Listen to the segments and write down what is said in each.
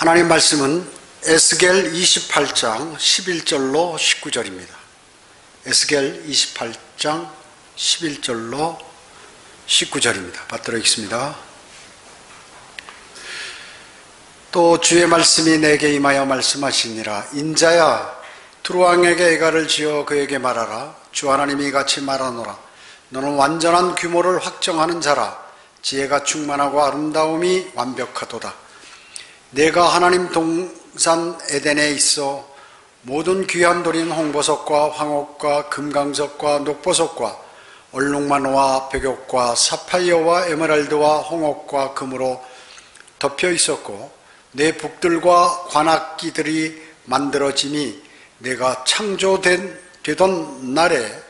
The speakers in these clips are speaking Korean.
하나님 말씀은 에스겔 28장 11절로 19절입니다. 에스겔 28장 11절로 19절입니다. 받들어 읽습니다. 또 주의 말씀이 내게 임하여 말씀하시니라. 인자야, 두루왕에게 애가를 지어 그에게 말하라. 주 하나님이 같이 말하노라. 너는 완전한 규모를 확정하는 자라. 지혜가 충만하고 아름다움이 완벽하도다. 내가 하나님 동산 에덴에 있어 모든 귀한 돌인 홍보석과 황옥과 금강석과 녹보석과 얼룩만호와 백옥과 사파이어와 에메랄드와 홍옥과 금으로 덮여 있었고 내 북들과 관악기들이 만들어짐이 내가 창조되던 날에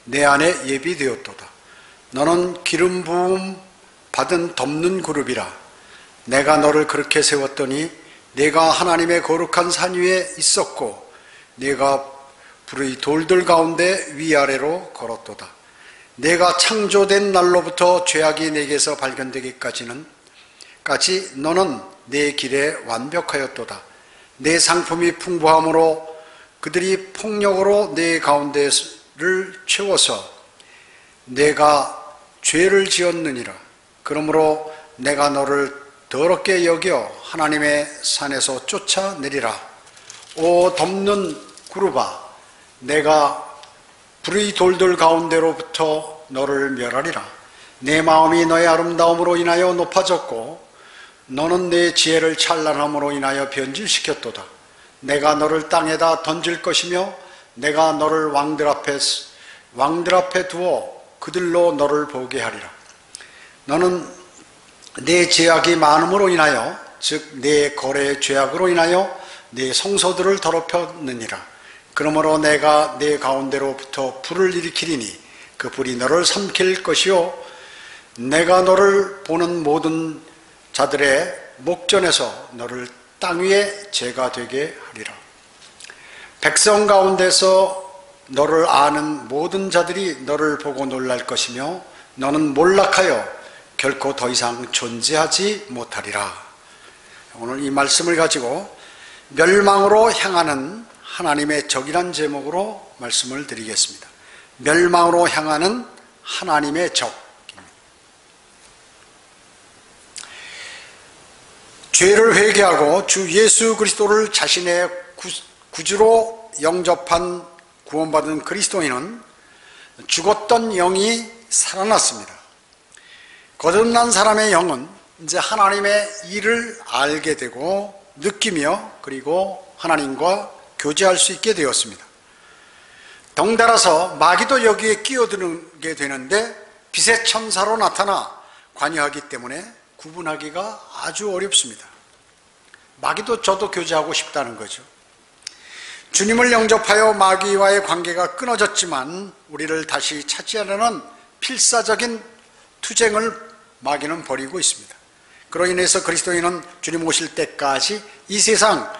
내 안에 예비되었도다. 너는 기름 부음 받은 덮는 그룹이라. 내가 너를 그렇게 세웠더니 내가 하나님의 거룩한 산 위에 있었고 내가 불의 돌들 가운데 위아래로 걸었도다. 내가 창조된 날로부터 죄악이 내게서 발견되기까지 너는 내 길에 완벽하였도다. 내 상품이 풍부함으로 그들이 폭력으로 내 가운데를 채워서 내가 죄를 지었느니라. 그러므로 내가 너를 더럽게 여겨 하나님의 산에서 쫓아내리라. 오 덮는 구루바, 내가 불의 돌들 가운데로부터 너를 멸하리라. 내 마음이 너의 아름다움으로 인하여 높아졌고 너는 내 지혜를 찬란함으로 인하여 변질시켰도다. 내가 너를 땅에다 던질 것이며 내가 너를 왕들 앞에 두어 그들로 너를 보게 하리라. 너는 내 죄악이 많음으로 인하여, 즉 내 거래의 죄악으로 인하여 내 성소들을 더럽혔느니라. 그러므로 내가 내 가운데로부터 불을 일으키리니 그 불이 너를 삼킬 것이요 내가 너를 보는 모든 자들의 목전에서 너를 땅 위에 죄가 되게 하리라. 백성 가운데서 너를 아는 모든 자들이 너를 보고 놀랄 것이며 너는 몰락하여 결코 더 이상 존재하지 못하리라. 오늘 이 말씀을 가지고 멸망으로 향하는 하나님의 적이란 제목으로 말씀을 드리겠습니다. 멸망으로 향하는 하나님의 적. 죄를 회개하고 주 예수 그리스도를 자신의 구주로 영접한 구원받은 그리스도인은 죽었던 영이 살아났습니다. 거듭난 사람의 영은 이제 하나님의 일을 알게 되고 느끼며 그리고 하나님과 교제할 수 있게 되었습니다. 덩달아서 마귀도 여기에 끼어들게 되는데 빛의 천사로 나타나 관여하기 때문에 구분하기가 아주 어렵습니다. 마귀도 저도 교제하고 싶다는 거죠. 주님을 영접하여 마귀와의 관계가 끊어졌지만 우리를 다시 차지하려는 필사적인 투쟁을 마귀는 벌이고 있습니다. 그로 인해서 그리스도인은 주님 오실 때까지 이 세상에서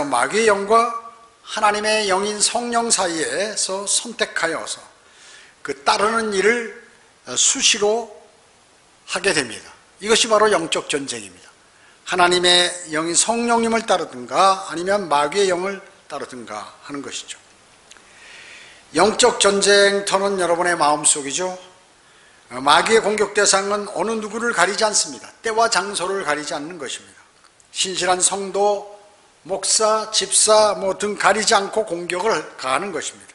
마귀의 영과 하나님의 영인 성령 사이에서 선택하여서 그 따르는 일을 수시로 하게 됩니다. 이것이 바로 영적 전쟁입니다. 하나님의 영인 성령님을 따르든가 아니면 마귀의 영을 따르든가 하는 것이죠. 영적 전쟁터는 여러분의 마음속이죠. 마귀의 공격 대상은 어느 누구를 가리지 않습니다. 때와 장소를 가리지 않는 것입니다. 신실한 성도, 목사, 집사 등 가리지 않고 공격을 가하는 것입니다.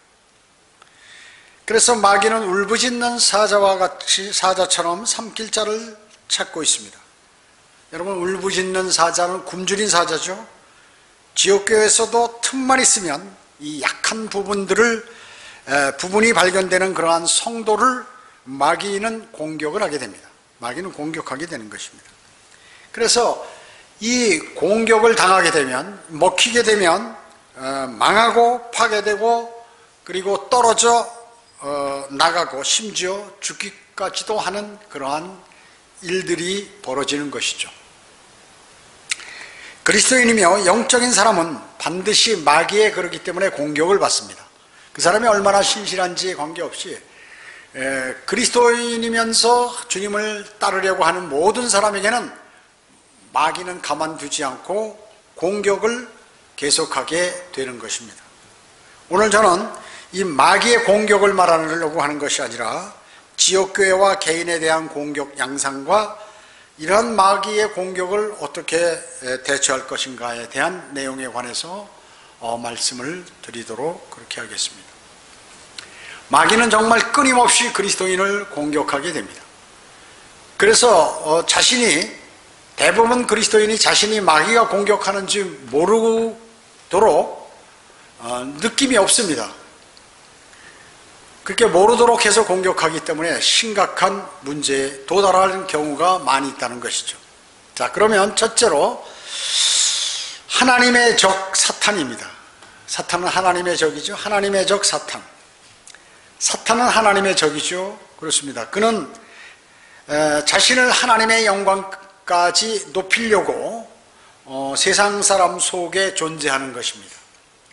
그래서 마귀는 울부짖는 사자와 같이 사자처럼 삼킬 자를 찾고 있습니다. 여러분, 울부짖는 사자는 굶주린 사자죠. 지옥교회에서도 틈만 있으면 이 약한 부분이 발견되는 그러한 성도를 마귀는 공격을 하게 됩니다. 마귀는 공격하게 되는 것입니다. 그래서 이 공격을 당하게 되면, 먹히게 되면 망하고 파괴되고 그리고 떨어져 나가고 심지어 죽기까지도 하는 그러한 일들이 벌어지는 것이죠. 그리스도인이며 영적인 사람은 반드시 마귀에 그러기 때문에 공격을 받습니다. 그 사람이 얼마나 신실한지에 관계없이 그리스도인이면서 주님을 따르려고 하는 모든 사람에게는 마귀는 가만두지 않고 공격을 계속하게 되는 것입니다. 오늘 저는 이 마귀의 공격을 말하려고 하는 것이 아니라 지역교회와 개인에 대한 공격 양상과 이러한 마귀의 공격을 어떻게 대처할 것인가에 대한 내용에 관해서 말씀을 드리도록 그렇게 하겠습니다. 마귀는 정말 끊임없이 그리스도인을 공격하게 됩니다. 그래서 대부분 그리스도인이 자신이 마귀가 공격하는지 모르도록 느낌이 없습니다. 그렇게 모르도록 해서 공격하기 때문에 심각한 문제에 도달하는 경우가 많이 있다는 것이죠. 자, 그러면 첫째로 하나님의 적 사탄입니다. 사탄은 하나님의 적이죠. 하나님의 적 사탄. 사탄은 하나님의 적이죠. 그렇습니다. 그는 자신을 하나님의 영광까지 높이려고 세상 사람 속에 존재하는 것입니다.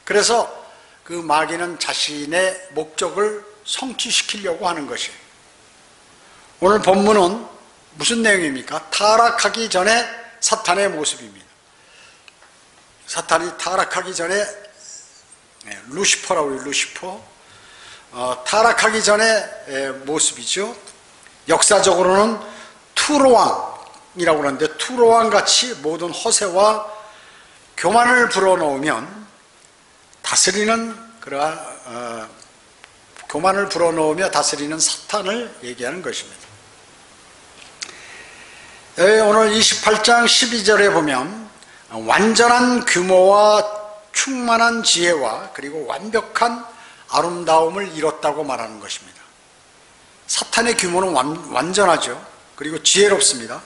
그래서 그 마귀는 자신의 목적을 성취시키려고 하는 것이에요. 오늘 본문은 무슨 내용입니까? 타락하기 전에 사탄의 모습입니다. 사탄이 타락하기 전에 루시퍼라고 해요. 루시퍼. 타락하기 전의 모습이죠. 역사적으로는 투로왕이라고 하는데, 투로왕같이 모든 허세와 교만을 불어넣으면 다스리는 교만을 불어넣으며 다스리는 사탄을 얘기하는 것입니다. 오늘 28장 12절에 보면 완전한 규모와 충만한 지혜와 그리고 완벽한 아름다움을 이뤘다고 말하는 것입니다. 사탄의 규모는 완전하죠. 그리고 지혜롭습니다.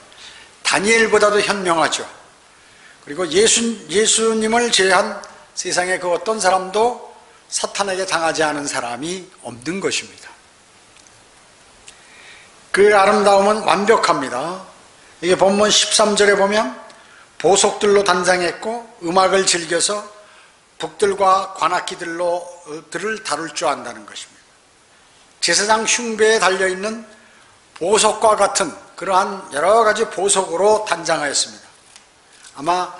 다니엘보다도 현명하죠. 그리고 예수님을 제외한 세상의 그 어떤 사람도 사탄에게 당하지 않은 사람이 없는 것입니다. 그 아름다움은 완벽합니다. 이게 본문 13절에 보면 보석들로 단장했고 음악을 즐겨서 북들과 관악기들을 다룰 줄 안다는 것입니다. 제사장 흉배에 달려있는 보석과 같은 그러한 여러 가지 보석으로 단장하였습니다. 아마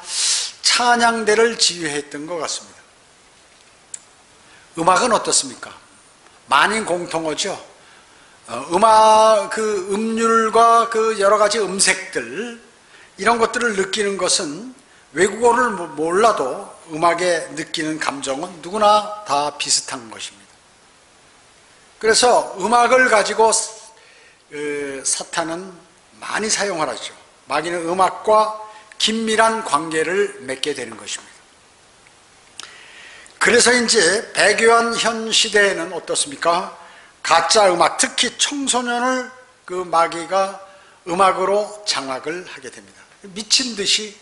찬양대를 지휘했던 것 같습니다. 음악은 어떻습니까? 만인 공통어죠. 음률과 그 여러 가지 음색들, 이런 것들을 느끼는 것은 외국어를 몰라도 음악에 느끼는 감정은 누구나 다 비슷한 것입니다. 그래서 음악을 가지고 사탄은 많이 사용하죠. 마귀는 음악과 긴밀한 관계를 맺게 되는 것입니다. 그래서 이제 배교한 현 시대에는 어떻습니까? 가짜 음악, 특히 청소년을 그 마귀가 음악으로 장악을 하게 됩니다. 미친 듯이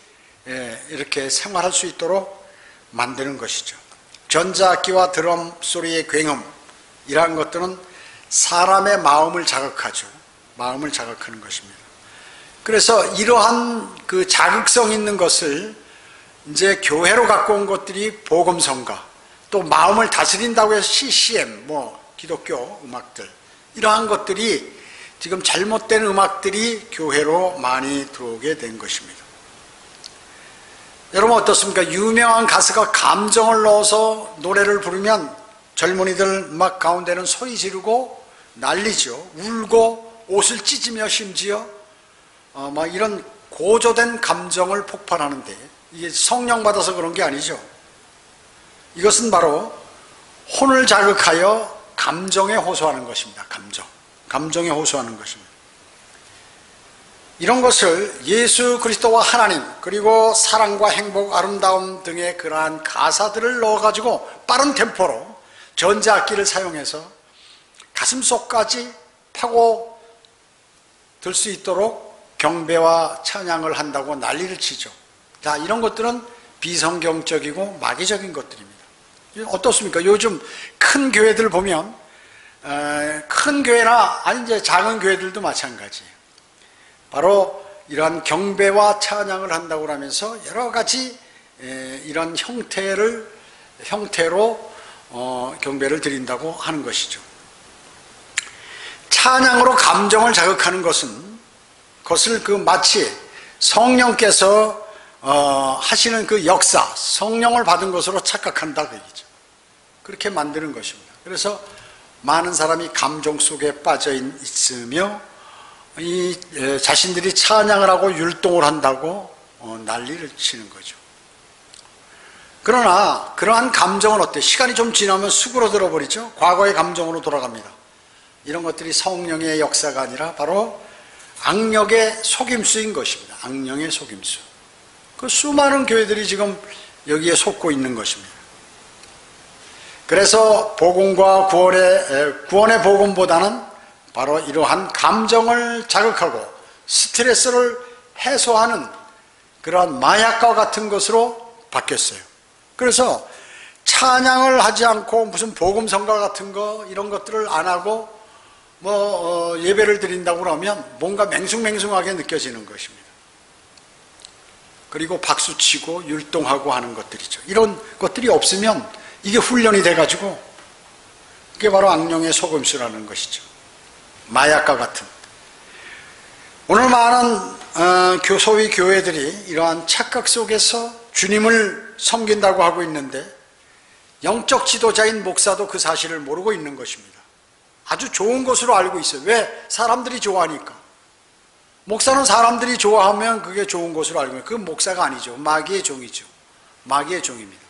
이렇게 생활할 수 있도록 만드는 것이죠. 전자악기와 드럼 소리의 굉음, 이러한 것들은 사람의 마음을 자극하죠. 마음을 자극하는 것입니다. 그래서 이러한 그 자극성 있는 것을 이제 교회로 갖고 온 것들이 복음성가, 또 마음을 다스린다고 해서 CCM, 기독교 음악들, 이러한 것들이 지금 잘못된 음악들이 교회로 많이 들어오게 된 것입니다. 여러분 어떻습니까? 유명한 가수가 감정을 넣어서 노래를 부르면 젊은이들 막 가운데는 소리 지르고 난리죠. 울고 옷을 찢으며 심지어 막 이런 고조된 감정을 폭발하는데, 이게 성령 받아서 그런 게 아니죠. 이것은 바로 혼을 자극하여 감정에 호소하는 것입니다. 감정에 호소하는 것입니다. 이런 것을 예수 그리스도와 하나님, 그리고 사랑과 행복, 아름다움 등의 그러한 가사들을 넣어가지고 빠른 템포로 전자악기를 사용해서 가슴속까지 파고 들 수 있도록 경배와 찬양을 한다고 난리를 치죠. 자, 이런 것들은 비성경적이고 마귀적인 것들입니다. 어떻습니까? 요즘 큰 교회들 보면 큰 교회나 이제 작은 교회들도 마찬가지예요. 바로 이러한 경배와 찬양을 한다고 하면서 여러 가지 이런 형태로 경배를 드린다고 하는 것이죠. 찬양으로 감정을 자극하는 것을 마치 성령께서 하시는 그 역사, 성령을 받은 것으로 착각한다 그 얘기죠. 그렇게 만드는 것입니다. 그래서 많은 사람이 감정 속에 빠져 있으며 자신들이 찬양을 하고 율동을 한다고 난리를 치는 거죠. 그러나 그러한 감정은 어때? 시간이 좀 지나면 수그러들어 버리죠. 과거의 감정으로 돌아갑니다. 이런 것들이 성령의 역사가 아니라 바로 악령의 속임수인 것입니다. 악령의 속임수. 그 수많은 교회들이 지금 여기에 속고 있는 것입니다. 그래서 복음과 구원의 복음보다는 바로 이러한 감정을 자극하고 스트레스를 해소하는 그러한 마약과 같은 것으로 바뀌었어요. 그래서 찬양을 하지 않고 무슨 복음성가 같은 거 이런 것들을 안 하고 예배를 드린다고 그러면 뭔가 맹숭맹숭하게 느껴지는 것입니다. 그리고 박수치고 율동하고 하는 것들이죠. 이런 것들이 없으면 이게 훈련이 돼가지고 그게 바로 악령의 속임수라는 것이죠. 마약과 같은. 오늘 많은 소위 교회들이 이러한 착각 속에서 주님을 섬긴다고 하고 있는데 영적 지도자인 목사도 그 사실을 모르고 있는 것입니다. 아주 좋은 것으로 알고 있어요. 왜? 사람들이 좋아하니까. 목사는 사람들이 좋아하면 그게 좋은 것으로 알고 있어요. 그건 목사가 아니죠. 마귀의 종이죠. 마귀의 종입니다.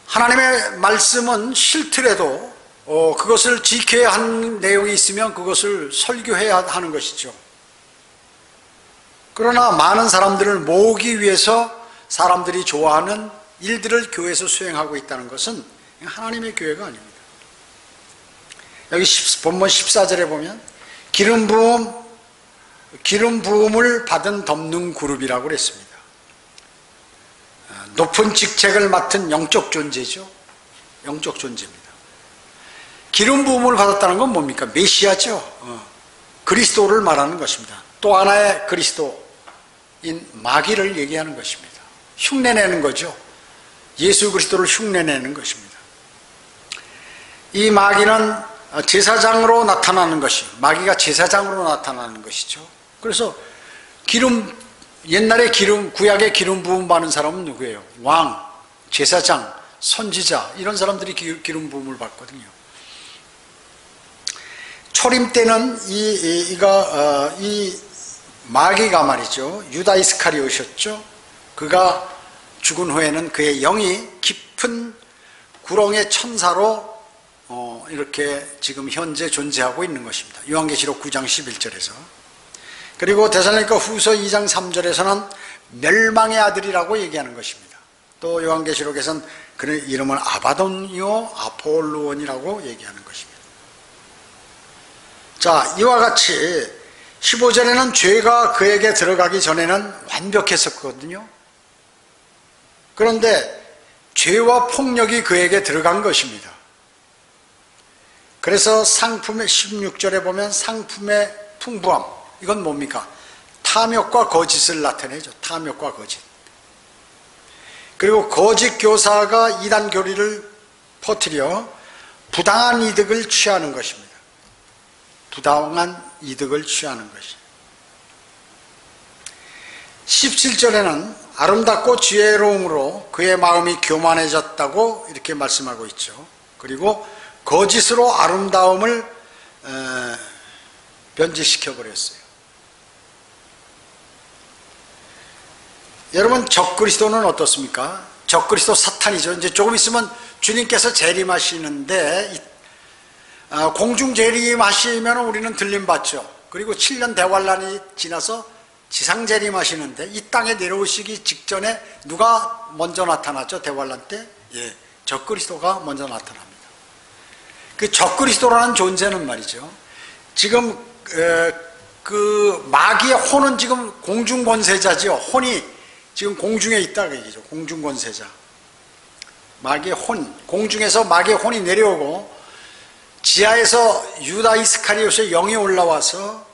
하나님의 말씀은 싫더라도 그것을 지켜야 하는 내용이 있으면 그것을 설교해야 하는 것이죠. 그러나 많은 사람들을 모으기 위해서 사람들이 좋아하는 일들을 교회에서 수행하고 있다는 것은 하나님의 교회가 아닙니다. 여기 본문 14절에 보면 기름 부음을 받은 덮는 그룹이라고 그랬습니다. 높은 직책을 맡은 영적 존재죠. 영적 존재입니다. 기름 부음을 받았다는 건 뭡니까? 메시아죠. 그리스도를 말하는 것입니다. 또 하나의 그리스도인 마귀를 얘기하는 것입니다. 흉내내는 거죠. 예수 그리스도를 흉내내는 것입니다. 이 마귀는 제사장으로 나타나는 것이, 마귀가 제사장으로 나타나는 것이죠. 그래서 옛날에 구약의 기름 부음 받는 사람은 누구예요? 왕, 제사장, 선지자, 이런 사람들이 기름 부음을 받거든요. 초림 때는 이 마귀가 말이죠. 유다 이스카리오셨죠. 그가 죽은 후에는 그의 영이 깊은 구렁의 천사로 이렇게 지금 현재 존재하고 있는 것입니다. 요한계시록 9장 11절에서. 그리고 데살로니가 후서 2장 3절에서는 멸망의 아들이라고 얘기하는 것입니다. 또 요한계시록에서는 그의 이름을 아바돈이요 아폴로온이라고 얘기하는 것입니다. 자, 이와 같이 15절에는 죄가 그에게 들어가기 전에는 완벽했었거든요. 그런데 죄와 폭력이 그에게 들어간 것입니다. 그래서 상품의 16절에 보면 상품의 풍부함, 이건 뭡니까? 탐욕과 거짓을 나타내죠. 탐욕과 거짓. 그리고 거짓 교사가 이단 교리를 퍼뜨려 부당한 이득을 취하는 것입니다. 부당한 이득을 취하는 것입니다. 17절에는 아름답고 지혜로움으로 그의 마음이 교만해졌다고 이렇게 말씀하고 있죠. 그리고 거짓으로 아름다움을 변질시켜버렸어요. 여러분, 적그리스도는 어떻습니까? 적그리스도 사탄이죠. 이제 조금 있으면 주님께서 재림하시는데 공중 재림하시면 우리는 들림받죠. 그리고 7년 대환란이 지나서 지상 재림하시는데 이 땅에 내려오시기 직전에 누가 먼저 나타났죠? 대환란 때? 예, 적그리스도가 먼저 나타납니다. 그 적그리스도라는 존재는 말이죠. 지금 그 마귀의 혼은 지금 공중 권세자죠. 혼이 지금 공중에 있다 그 얘기죠. 공중 권세자. 마귀의 혼, 공중에서 마귀의 혼이 내려오고 지하에서 유다 이스카리ot의 영이 올라와서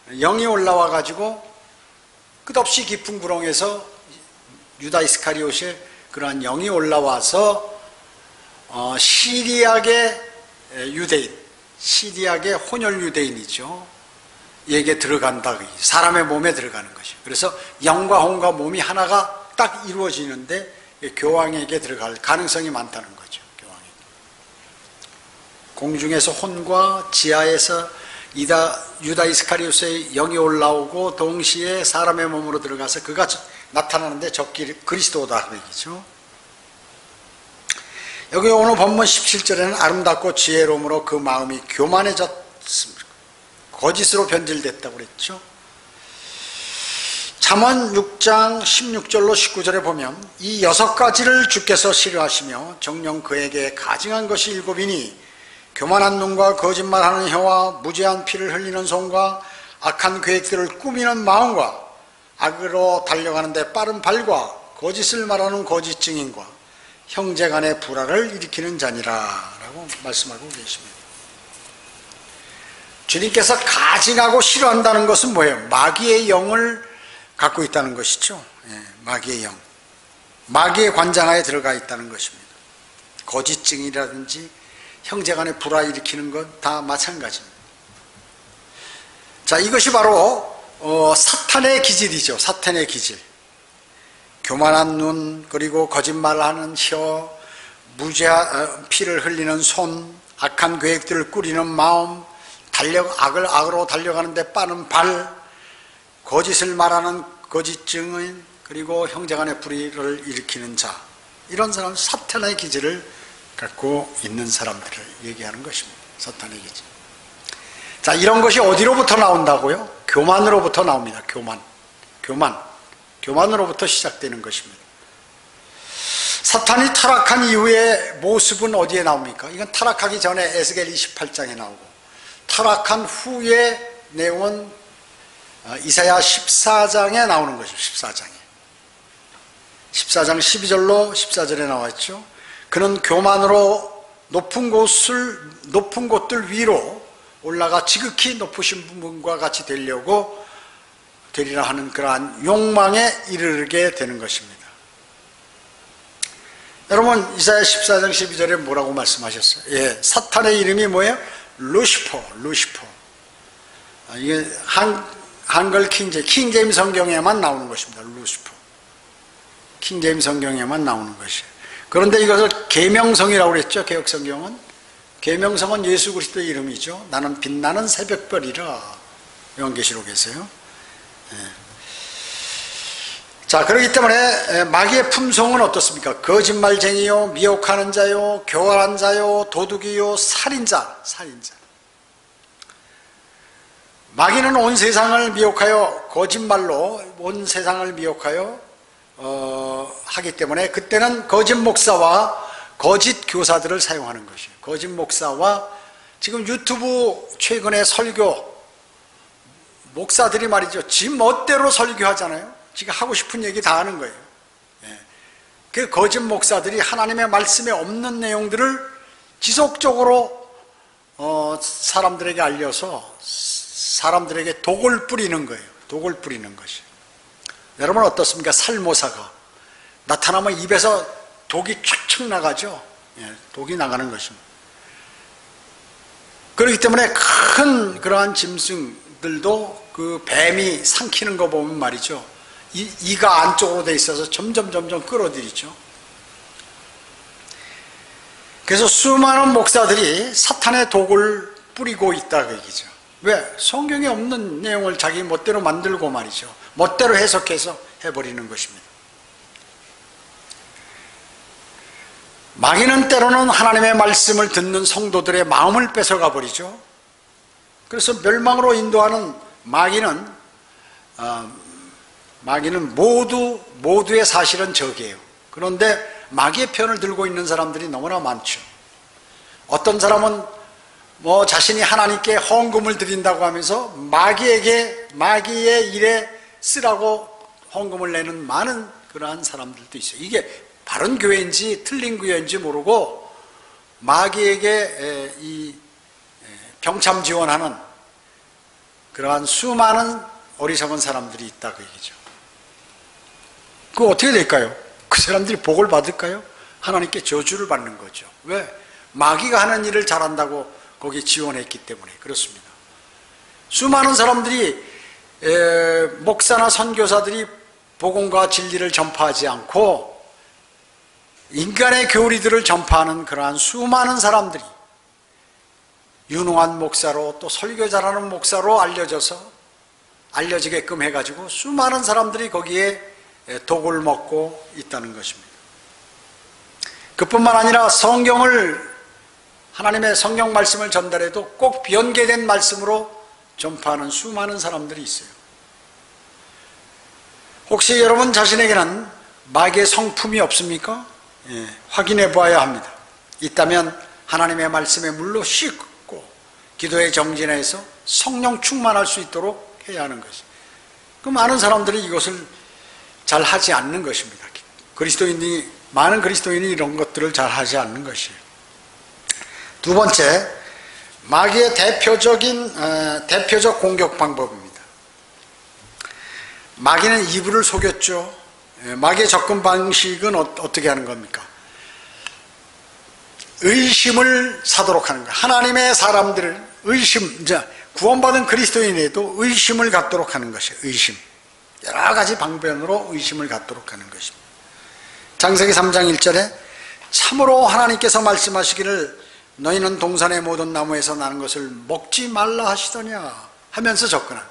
영이 올라와 가지고 끝없이 깊은 구렁에서 유다 이스카리ot의 그러한 영이 올라와서 시리악의 유대인, 시리악의 혼혈 유대인이죠. 에게 들어간다. 사람의 몸에 들어가는 것이에요. 그래서 영과 혼과 몸이 하나가 딱 이루어지는데 교황에게 들어갈 가능성이 많다는 거죠. 교황에게. 공중에서 혼과 지하에서 유다 이스카리오스의 영이 올라오고 동시에 사람의 몸으로 들어가서 그가 나타나는데 저 그리스도다 그 얘기죠. 여기 오늘 본문 17절에는 아름답고 지혜로움으로 그 마음이 교만해졌습니다. 거짓으로 변질됐다고 그랬죠. 잠언 6장 16절로 19절에 보면 이 6가지를 주께서 싫어하시며 정녕 그에게 가증한 것이 7이니 교만한 눈과 거짓말하는 혀와 무죄한 피를 흘리는 손과 악한 계획들을 꾸미는 마음과 악으로 달려가는데 빠른 발과 거짓을 말하는 거짓 증인과 형제 간의 불화를 일으키는 자니라 라고 말씀하고 계십니다. 주님께서 가증하고 싫어한다는 것은 뭐예요? 마귀의 영을 갖고 있다는 것이죠. 마귀의 영, 마귀의 관장하에 들어가 있다는 것입니다. 거짓 증인이라든지 형제 간의 불화 일으키는 것 다 마찬가지입니다. 자, 이것이 바로 사탄의 기질이죠. 사탄의 기질. 교만한 눈, 그리고 거짓말하는 혀, 무죄한 피를 흘리는 손, 악한 계획들을 꾸리는 마음, 악으로 달려가는데 빠른 발, 거짓을 말하는 거짓 증인, 그리고 형제 간의 불의를 일으키는 자, 이런 사람은 사탄의 기질을 갖고 있는 사람들을 얘기하는 것입니다. 사탄의 기질. 자, 이런 것이 어디로부터 나온다고요? 교만으로부터 나옵니다. 교만으로부터 시작되는 것입니다. 사탄이 타락한 이후의 모습은 어디에 나옵니까? 이건 타락하기 전에 에스겔 28장에 나오고, 타락한 후의 내용은 이사야 14장에 나오는 것이죠. 14장 12절로 14절에 나왔죠. 그는 교만으로 높은 곳들 위로 올라가 지극히 높으신 분과 같이 되리라 하는 그러한 욕망에 이르게 되는 것입니다. 여러분, 이사야 14장 12절에 뭐라고 말씀하셨어요? 예, 사탄의 이름이 뭐예요? 루시퍼. 이게 한글 킹제임스 성경에만 나오는 것입니다. 루시퍼. 킹제임스 성경에만 나오는 것이에요. 그런데 이것을 계명성이라고 그랬죠. 개역성경은. 계명성은 예수 그리스도의 이름이죠. 나는 빛나는 새벽별이라. 요한계시록에서요. 예. 자, 그렇기 때문에 마귀의 품성은 어떻습니까? 거짓말쟁이요, 미혹하는 자요, 교활한 자요, 도둑이요, 살인자. 마귀는 온 세상을 미혹하여 거짓말로 온 세상을 미혹하여 하기 때문에 그때는 거짓 목사와 거짓 교사들을 사용하는 것이에요. 거짓 목사와 지금 유튜브 최근에 설교 목사들이 말이죠. 지 멋대로 설교하잖아요. 지가 하고 싶은 얘기 다 하는 거예요. 그 거짓 목사들이 하나님의 말씀에 없는 내용들을 지속적으로 사람들에게 알려서 사람들에게 독을 뿌리는 거예요. 독을 뿌리는 것이. 여러분 어떻습니까? 살모사가 나타나면 입에서 독이 촥촥 나가죠. 독이 나가는 것입니다. 그렇기 때문에 큰 그러한 짐승들도 그 뱀이 삼키는 거 보면 말이죠. 이가 안쪽으로 돼 있어서 점점 끌어들이죠. 그래서 수많은 목사들이 사탄의 독을 뿌리고 있다 그 얘기죠. 왜? 성경에 없는 내용을 자기 멋대로 만들고 말이죠. 멋대로 해석해서 해버리는 것입니다. 마귀는 때로는 하나님의 말씀을 듣는 성도들의 마음을 뺏어가 버리죠. 그래서 멸망으로 인도하는 마귀는 모두의 사실은 적이에요. 그런데 마귀의 편을 들고 있는 사람들이 너무나 많죠. 어떤 사람은 자신이 하나님께 헌금을 드린다고 하면서 마귀의 일에 쓰라고 헌금을 내는 많은 그러한 사람들도 있어요. 이게 바른 교회인지 틀린 교회인지 모르고 마귀에게 이 병참 지원하는 그러한 수많은 어리석은 사람들이 있다 그 얘기죠. 그거 어떻게 될까요? 그 사람들이 복을 받을까요? 하나님께 저주를 받는 거죠. 왜? 마귀가 하는 일을 잘한다고 거기에 지원했기 때문에 그렇습니다. 수많은 사람들이 목사나 선교사들이 복음과 진리를 전파하지 않고 인간의 교리들을 전파하는 그러한 수많은 사람들이 유능한 목사로 또 설교 잘하는 목사로 알려지게끔 해가지고 수많은 사람들이 거기에 독을 먹고 있다는 것입니다. 그뿐만 아니라 하나님의 성경 말씀을 전달해도 꼭 변개된 말씀으로 전파하는 수많은 사람들이 있어요. 혹시 여러분 자신에게는 마귀의 성품이 없습니까? 확인해 보아야 합니다. 있다면 하나님의 말씀에 물로 씻고 기도에 정진해서 성령 충만할 수 있도록 해야 하는 것이. 그 많은 사람들이 이것을 잘 하지 않는 것입니다. 많은 그리스도인이 이런 것들을 잘 하지 않는 것이에요. 두 번째, 마귀의 대표적 공격 방법입니다. 마귀는 이브를 속였죠. 마귀의 접근 방식은 어떻게 하는 겁니까? 의심을 사도록 하는 거예요. 하나님의 사람들을 구원받은 그리스도인에도 의심을 갖도록 하는 것이에요. 의심. 여러 가지 방편으로 의심을 갖도록 하는 것입니다. 창세기 3장 1절에 참으로 하나님께서 말씀하시기를 너희는 동산의 모든 나무에서 나는 것을 먹지 말라 하시더냐 하면서 접근한.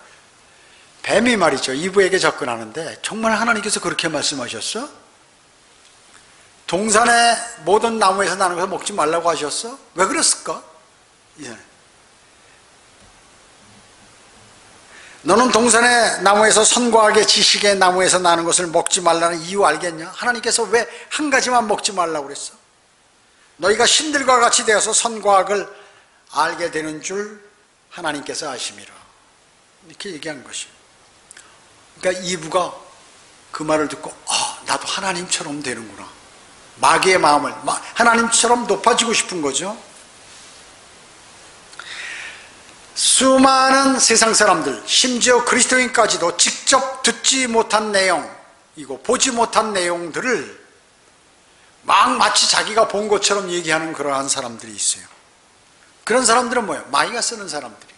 뱀이 말이죠. 이브에게 접근하는데 정말 하나님께서 그렇게 말씀하셨어? 동산의 모든 나무에서 나는 것을 먹지 말라고 하셨어? 왜 그랬을까? 너는 동산의 나무에서 선과 악의 지식의 나무에서 나는 것을 먹지 말라는 이유 알겠냐? 하나님께서 왜 한 가지만 먹지 말라고 그랬어? 너희가 신들과 같이 되어서 선과 악을 알게 되는 줄 하나님께서 아심이라. 이렇게 얘기한 것이에요. 그러니까 이브가 그 말을 듣고 나도 하나님처럼 되는구나. 마귀의 마음을 하나님처럼 높아지고 싶은 거죠. 수많은 세상 사람들, 심지어 그리스도인까지도 직접 듣지 못한 내용이고 보지 못한 내용들을 마치 자기가 본 것처럼 얘기하는 그러한 사람들이 있어요. 그런 사람들은 뭐예요? 마귀가 쓰는 사람들이에요.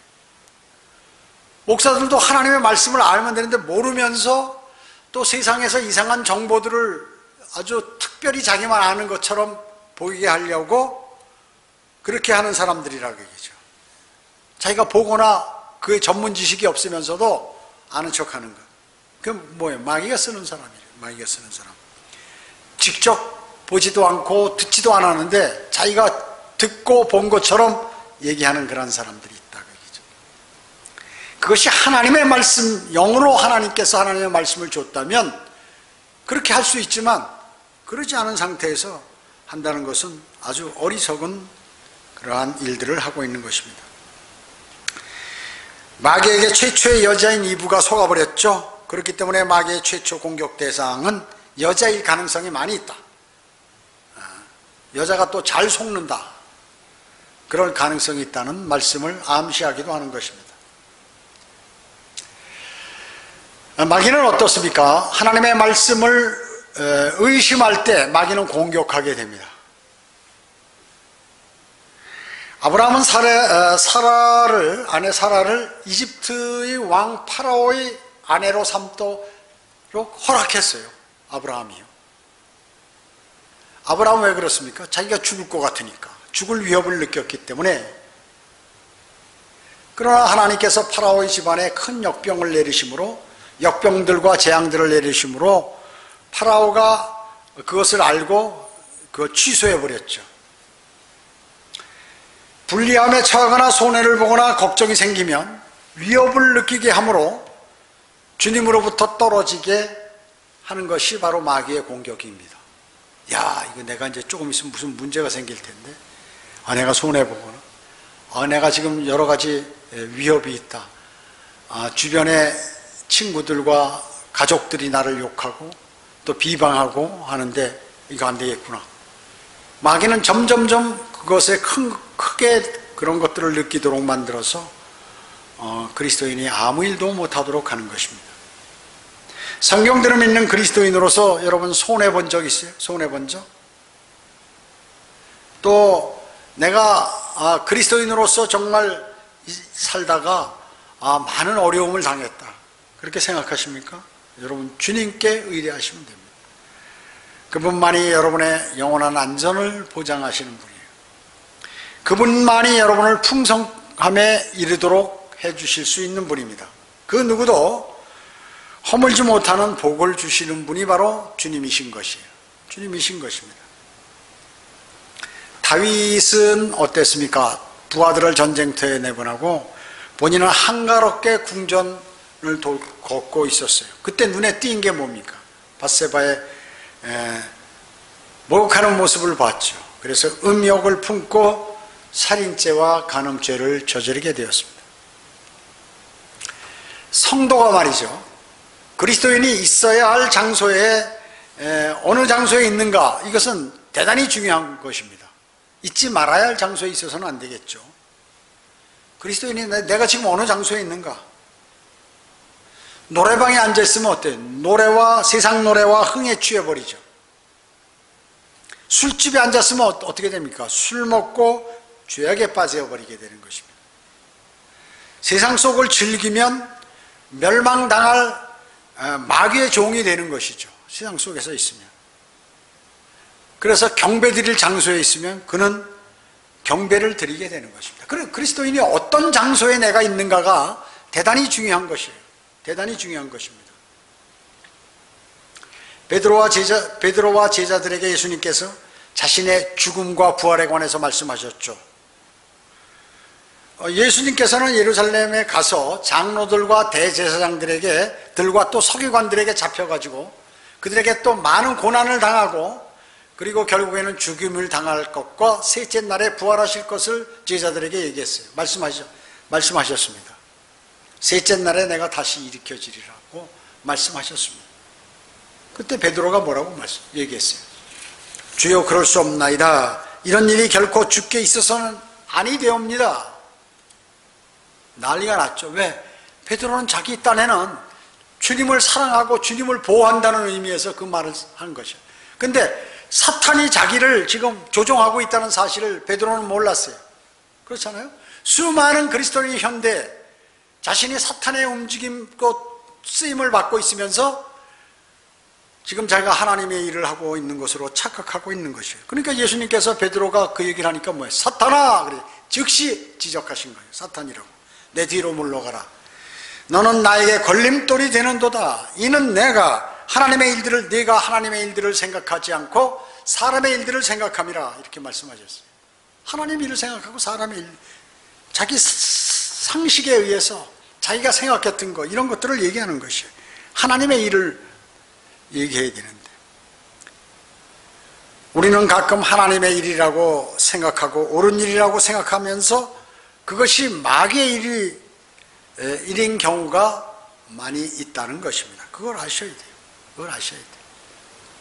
목사들도 하나님의 말씀을 알면 되는데 모르면서 또 세상에서 이상한 정보들을 아주 특별히 자기만 아는 것처럼 보이게 하려고 그렇게 하는 사람들이라고 얘기죠. 자기가 보거나 그의 전문 지식이 없으면서도 아는 척하는 것. 그게 뭐예요? 마귀가 쓰는 사람이에요. 마귀가 쓰는 사람. 직접 보지도 않고 듣지도 않았는데 자기가 듣고 본 것처럼 얘기하는 그런 사람들이 있다고 얘기죠. 그것이 하나님의 말씀, 영으로 하나님께서 하나님의 말씀을 줬다면 그렇게 할 수 있지만 그러지 않은 상태에서 한다는 것은 아주 어리석은 그러한 일들을 하고 있는 것입니다. 마귀에게 최초의 여자인 이브가 속아버렸죠. 그렇기 때문에 마귀의 최초 공격 대상은 여자일 가능성이 많이 있다. 여자가 또 잘 속는다. 그럴 가능성이 있다는 말씀을 암시하기도 하는 것입니다. 마귀는 어떻습니까? 하나님의 말씀을 의심할 때 마귀는 공격하게 됩니다. 아브라함은 아내 사라를 이집트의 왕 파라오의 아내로 삼도록 허락했어요. 아브라함이요. 아브라함은 왜 그렇습니까? 자기가 죽을 것 같으니까. 죽을 위협을 느꼈기 때문에. 그러나 하나님께서 파라오의 집안에 큰 역병을 내리심으로, 역병들과 재앙들을 내리심으로 파라오가 그것을 알고 그걸 취소해버렸죠. 불리함에 처하거나 손해를 보거나 걱정이 생기면 위협을 느끼게 함으로 주님으로부터 떨어지게 하는 것이 바로 마귀의 공격입니다. 이거 내가 이제 조금 있으면 무슨 문제가 생길 텐데, 내가 손해보거나, 내가 지금 여러 가지 위협이 있다. 주변에 친구들과 가족들이 나를 욕하고 또 비방하고 하는데 이거 안 되겠구나. 마귀는 점점점 그것에 크게 그런 것들을 느끼도록 만들어서 그리스도인이 아무 일도 못하도록 하는 것입니다. 성경대로 믿는 그리스도인으로서 여러분 손해본 적 있어요? 손해본 적? 또 내가 그리스도인으로서 정말 살다가 많은 어려움을 당했다, 그렇게 생각하십니까? 여러분, 주님께 의뢰하시면 됩니다. 그분만이 여러분의 영원한 안전을 보장하시는 분이에요. 그분만이 여러분을 풍성함에 이르도록 해주실 수 있는 분입니다. 그 누구도 허물지 못하는 복을 주시는 분이 바로 주님이신 것이에요. 주님이신 것입니다. 다윗은 어땠습니까? 부하들을 전쟁터에 내보내고 본인은 한가롭게 궁전을 걷고 있었어요. 그때 눈에 띈 게 뭡니까? 밧세바의 목욕하는 모습을 봤죠. 그래서 음욕을 품고 살인죄와 간음죄를 저지르게 되었습니다. 성도가 말이죠, 그리스도인이 있어야 할 장소에 어느 장소에 있는가, 이것은 대단히 중요한 것입니다. 잊지 말아야 할 장소에 있어서는 안 되겠죠. 그리스도인이 내가 지금 어느 장소에 있는가? 노래방에 앉아있으면 어때요? 세상 노래와 흥에 취해버리죠. 술집에 앉았으면 어떻게 됩니까? 술 먹고 죄악에 빠져버리게 되는 것입니다. 세상 속을 즐기면 멸망당할 마귀의 종이 되는 것이죠. 세상 속에서 있으면. 그래서 경배 드릴 장소에 있으면 그는 경배를 드리게 되는 것입니다. 그리스도인이 어떤 장소에 내가 있는가가 대단히 중요한 것이에요. 대단히 중요한 것입니다. 베드로와 제자들에게 예수님께서 자신의 죽음과 부활에 관해서 말씀하셨죠. 예수님께서는 예루살렘에 가서 장로들과 대제사장들과 또 서기관들에게 잡혀가지고 그들에게 또 많은 고난을 당하고, 그리고 결국에는 죽임을 당할 것과 셋째 날에 부활하실 것을 제자들에게 얘기했어요. 말씀하셨습니다. 셋째 날에 내가 다시 일으켜지리라고 말씀하셨습니다. 그때 베드로가 뭐라고 얘기했어요? 주여, 그럴 수 없나이다. 이런 일이 결코 주께 있어서는 아니 되옵니다. 난리가 났죠. 왜? 베드로는 자기 딴에는 주님을 사랑하고 주님을 보호한다는 의미에서 그 말을 한 것이에요. 근데 사탄이 자기를 지금 조종하고 있다는 사실을 베드로는 몰랐어요. 그렇잖아요? 수많은 그리스도인이 현대 자신이 사탄의 움직임과 쓰임을 받고 있으면서 지금 자기가 하나님의 일을 하고 있는 것으로 착각하고 있는 것이에요. 그러니까 예수님께서 베드로가 그 얘기를 하니까 뭐예요? 사탄아! 그래. 즉시 지적하신 거예요. 사탄이라고. 내 뒤로 물러가라. 너는 나에게 걸림돌이 되는도다. 이는 네가 하나님의 일들을 생각하지 않고 사람의 일들을 생각함이라. 이렇게 말씀하셨어요. 하나님의 일을 생각하고 사람의 일, 자기 상식에 의해서 자기가 생각했던 것, 이런 것들을 얘기하는 것이에요. 하나님의 일을 얘기해야 되는데 우리는 가끔 하나님의 일이라고 생각하고 옳은 일이라고 생각하면서 그것이 마귀의 일인 경우가 많이 있다는 것입니다. 그걸 아셔야 돼요. 그걸 아셔야 돼요.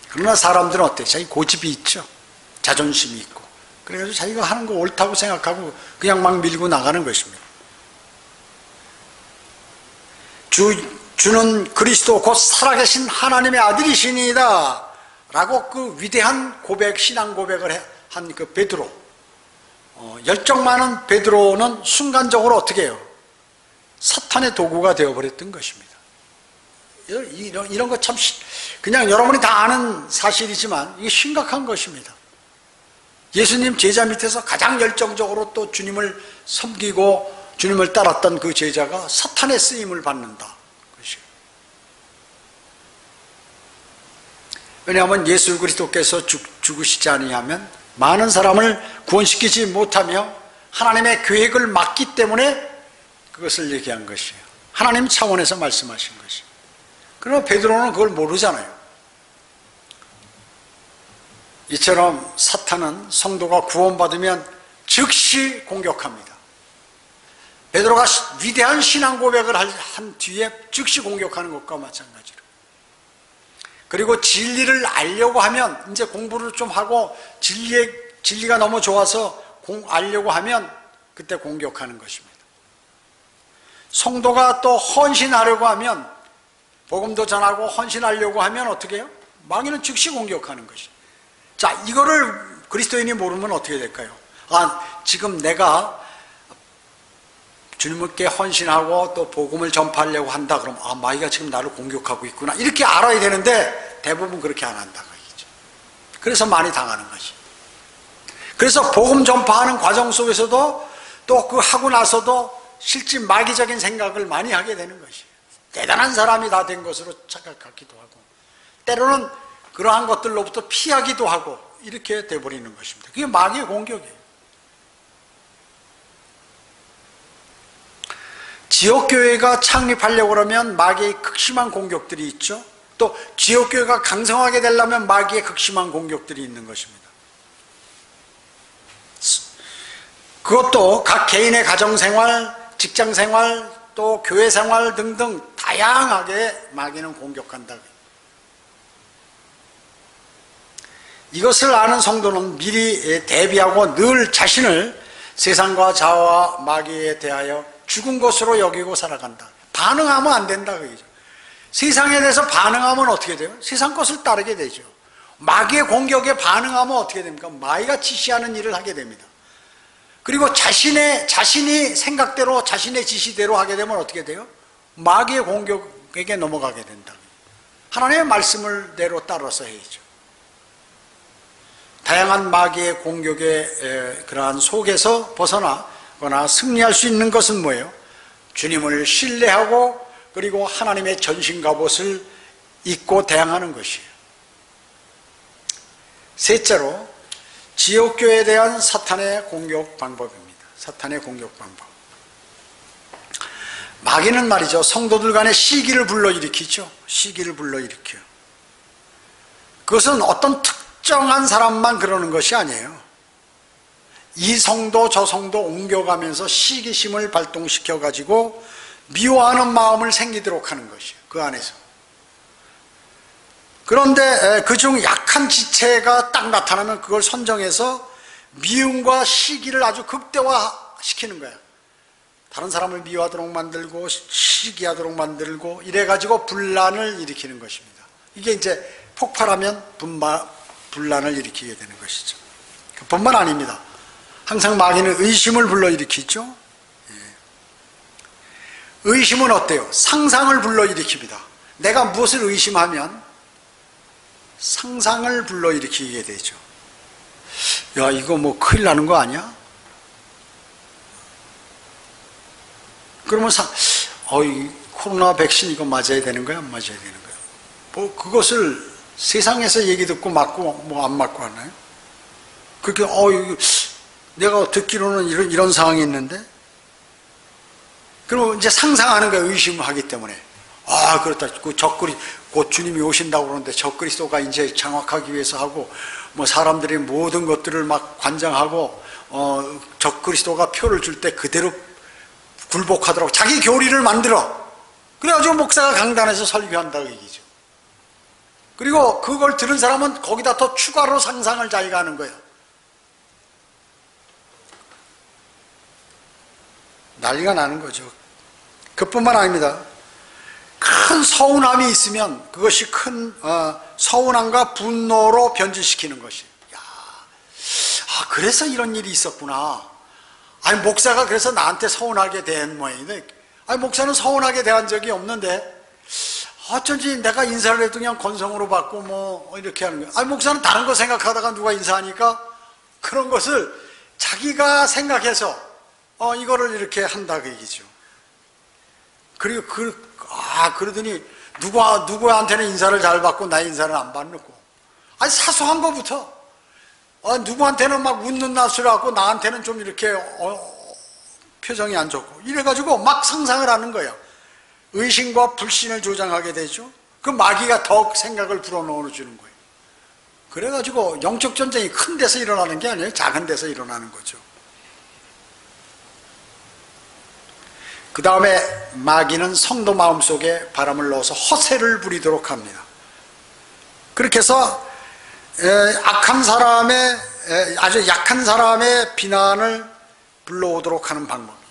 그러나 사람들은 어때요? 자기 고집이 있죠. 자존심이 있고. 그래가지고 자기가 하는 거 옳다고 생각하고 그냥 막 밀고 나가는 것입니다. 주는 그리스도 곧 살아계신 하나님의 아들이시니이다 라고 그 위대한 고백, 신앙 고백을 한 그 베드로, 열정 많은 베드로는 순간적으로 어떻게 해요? 사탄의 도구가 되어버렸던 것입니다. 이런 거 참 그냥 여러분이 다 아는 사실이지만 이게 심각한 것입니다. 예수님 제자 밑에서 가장 열정적으로 또 주님을 섬기고 주님을 따랐던 그 제자가 사탄의 쓰임을 받는다. 왜냐하면 예수 그리스도께서 죽으시지 아니하면 많은 사람을 구원시키지 못하며 하나님의 계획을 막기 때문에 그것을 얘기한 것이에요. 하나님 차원에서 말씀하신 것이에요. 그러나 베드로는 그걸 모르잖아요. 이처럼 사탄은 성도가 구원받으면 즉시 공격합니다. 베드로가 위대한 신앙 고백을 한 뒤에 즉시 공격하는 것과 마찬가지로. 그리고 진리를 알려고 하면, 이제 공부를 좀 하고 진리가 너무 좋아서 알려고 하면 그때 공격하는 것입니다. 성도가 또 헌신하려고 하면, 복음도 전하고 헌신하려고 하면 어떻게 해요? 마귀는 즉시 공격하는 것이죠. 자, 이거를 그리스도인이 모르면 어떻게 될까요? 지금 내가 주님께 헌신하고 또 복음을 전파하려고 한다 그러면 마귀가 지금 나를 공격하고 있구나 이렇게 알아야 되는데 대부분 그렇게 안 한다고 얘기죠. 그래서 많이 당하는 것이. 그래서 복음 전파하는 과정 속에서도 또 그 하고 나서도 실제 마귀적인 생각을 많이 하게 되는 것이에요. 대단한 사람이 다 된 것으로 착각하기도 하고 때로는 그러한 것들로부터 피하기도 하고 이렇게 돼버리는 것입니다. 그게 마귀의 공격이에요. 지역교회가 창립하려고 그러면 마귀의 극심한 공격들이 있죠. 또 지역교회가 강성하게 되려면 마귀의 극심한 공격들이 있는 것입니다. 그것도 각 개인의 가정생활, 직장생활, 또 교회생활 등등 다양하게 마귀는 공격한다. 이것을 아는 성도는 미리 대비하고 늘 자신을 세상과 자아와 마귀에 대하여 죽은 것으로 여기고 살아간다. 반응하면 안 된다 그거죠. 세상에 대해서 반응하면 어떻게 돼요? 세상 것을 따르게 되죠. 마귀의 공격에 반응하면 어떻게 됩니까? 마귀가 지시하는 일을 하게 됩니다. 그리고 자신이 생각대로 자신의 지시대로 하게 되면 어떻게 돼요? 마귀의 공격에게 넘어가게 된다. 하나님의 말씀을 대로 따라서 해야죠. 다양한 마귀의 공격의 그러한 속에서 벗어나거나 승리할 수 있는 것은 뭐예요? 주님을 신뢰하고 그리고 하나님의 전신 갑옷을 입고 대항하는 것이에요. 셋째로 지옥교회에 대한 사탄의 공격 방법입니다. 사탄의 공격 방법. 마귀는 말이죠. 성도들 간에 시기를 불러일으키죠. 시기를 불러일으켜요. 그것은 어떤 특정한 사람만 그러는 것이 아니에요. 이 성도 저 성도 옮겨가면서 시기심을 발동시켜가지고 미워하는 마음을 생기도록 하는 것이에요. 그 안에서. 그런데 그중 약한 지체가 딱 나타나면 그걸 선정해서 미움과 시기를 아주 극대화시키는 거예요. 다른 사람을 미워하도록 만들고 시기하도록 만들고 이래가지고 분란을 일으키는 것입니다. 이게 이제 폭발하면 분란을 일으키게 되는 것이죠. 뿐만 아닙니다. 항상 마귀는 의심을 불러일으키죠. 의심은 어때요? 상상을 불러일으킵니다. 내가 무엇을 의심하면 상상을 불러일으키게 되죠. 야, 이거 뭐 큰일 나는 거 아니야? 그러면 이 코로나 백신 이거 맞아야 되는 거야? 안 맞아야 되는 거야? 뭐 그것을 세상에서 얘기 듣고 맞고 뭐 안 맞고 하나요? 그렇게 이거 내가 듣기로는 이런 상황이 있는데, 그러면 이제 상상하는 거예요. 의심하기 때문에. 그렇다. 그 적그리 곧 주님이 오신다고 그러는데 적그리스도가 이제 장악하기 위해서 하고 뭐 사람들이 모든 것들을 막 관장하고 적그리스도가 표를 줄 때 그대로 굴복하더라고. 자기 교리를 만들어. 그래가지고 목사가 강단에서 설교한다고 얘기죠. 그리고 그걸 들은 사람은 거기다 더 추가로 상상을 자기가 하는 거예요. 난리가 나는 거죠. 그뿐만 아닙니다. 큰 서운함이 있으면 그것이 큰 서운함과 분노로 변질시키는 것이에요. 그래서 이런 일이 있었구나. 아니 목사가 그래서 나한테 서운하게 대한 모양인데, 아니 목사는 서운하게 대한 적이 없는데 어쩐지 내가 인사를 해도 그냥 건성으로 받고 뭐 이렇게 하는 거예요. 아니 목사는 다른 거 생각하다가 누가 인사하니까 그런 것을 자기가 생각해서 이거를 이렇게 한다 그 얘기죠. 그리고 그러더니 누구한테는 인사를 잘 받고 나 인사를 안 받고, 아니 사소한 거부터 누구한테는 막 웃는 낯을 하고 나한테는 좀 이렇게 표정이 안 좋고 이래가지고 막 상상을 하는 거예요. 의심과 불신을 조장하게 되죠. 그 마귀가 더 생각을 불어넣어 주는 거예요. 그래가지고 영적 전쟁이 큰 데서 일어나는 게 아니에요. 작은 데서 일어나는 거죠. 그 다음에 마귀는 성도 마음속에 바람을 넣어서 허세를 부리도록 합니다. 그렇게 해서 아주 약한 사람의 비난을 불러오도록 하는 방법이에요.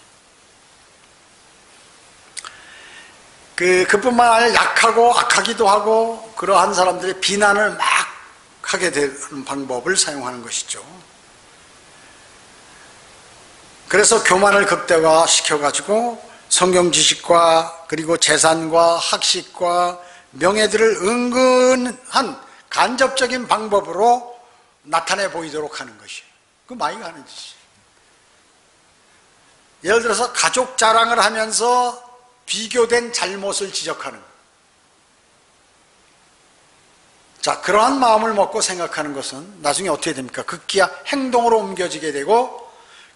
그뿐만 아니라 약하고 악하기도 하고 그러한 사람들의 비난을 막 하게 되는 방법을 사용하는 것이죠. 그래서 교만을 극대화시켜가지고 성경 지식과 그리고 재산과 학식과 명예들을 은근한 간접적인 방법으로 나타내 보이도록 하는 것이에요. 그 마귀가 하는 짓이에요. 예를 들어서 가족 자랑을 하면서 비교된 잘못을 지적하는 거예요. 자, 그러한 마음을 먹고 생각하는 것은 나중에 어떻게 됩니까? 급기야 행동으로 옮겨지게 되고